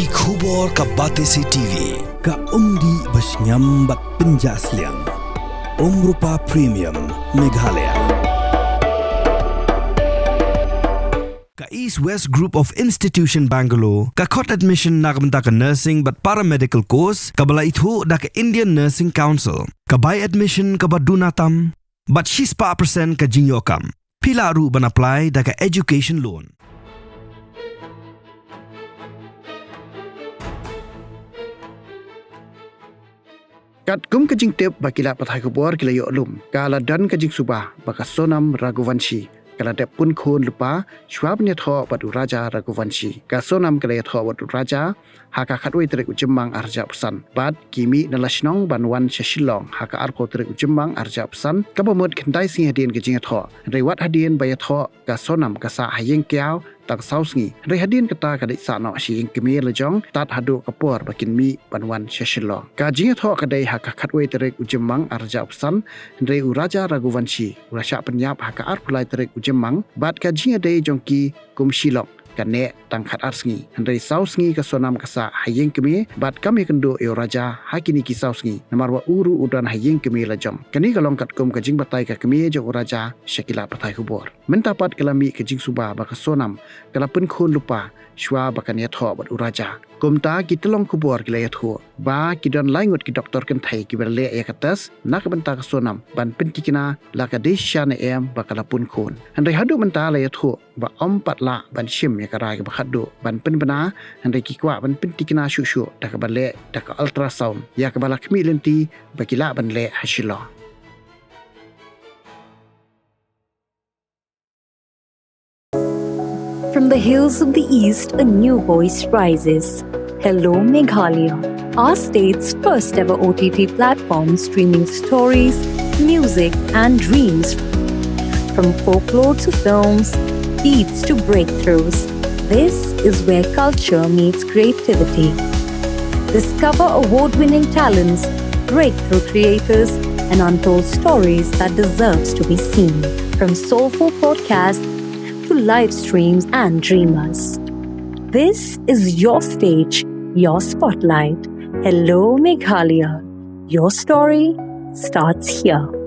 Ki khubor ka Batesi TV. Ka umdi basnyam bat penjaslian. Rupa Premium Meghalaya. Ka East West Group of Institution Bangalore. Ka khot admission nakabenta ka nursing but paramedical course. Ka bala Ïathoh da ka Indian Nursing Council. Ka buy admission ka badunatam. But she's pa percent ka jinyokam. Pila ru ban apply da ka education loan. Kat kum kajing tip bakila pathai kubor kila yo alum. Kala dan kajing Suba baka Sonam Raghuvanshi. Kala dep pun Khun Lypa Shuwa Ïathoh batu Raja Raghuvanshi. Ka Sonam kala Ïathoh batu Raja haka khatwai terik ujembang arja pesan. Bad kimi nalashnong banwan shashilong haka arko terik ujembang arja pesan. Kabamut kentai sing hadien kajing Ïathoh. Rewat hadien ba Ïathoh ka Sonam ka sa hayeng kiau tak sausngi. Re hadien kata kadik sakno si kemi lejong tat hadu kapor bakin mi banwan shashilong. Ka jing Ïathoh kadai haka khatwai terik ujembang arja pesan. Re Raja Raghuvanshi urasya penyap haka arpulai terik ujembang. Bad ka jing adai jongki kumshilong. Kane tangkat arsngi handai sausngi ka Sonam kasa hayeng kemi bat kami kendo eo raja hakini ki sausngi namarwa uru udan hayeng kemi lajam kani kalong kat kum kajing batai ka kemi jo raja syakila patai kubor mentapat kalami kajing Suba baka Sonam kalapun Khun Lypa Shuwa baka Ïathoh bat uraja kumta ki telong kubor kila Ïathoh ba ki don laingut ki doktor kentai ki berle ya katas nak benta ka Sonam ban Pyntikna la ka deshan em baka lapun Khun handai hadu menta la Ïathoh ba ompat la ban shim ya karai ka bakhadu ban penbena handai ki kwa ban Pyntikna shushu da ka bale da ka ultrasound ya ka bala kmi lenti bakila ban le hashilo. From the hills of the east, a new voice rises. Hello, Meghalaya, our state's first ever OTT platform streaming stories, music, and dreams. From folklore to films, beats to breakthroughs, this is where culture meets creativity. Discover award-winning talents, breakthrough creators, and untold stories that deserves to be seen. From soulful podcasts to live streams and dreamers. This is your stage, your spotlight. Hello, Meghalaya. Your story starts here.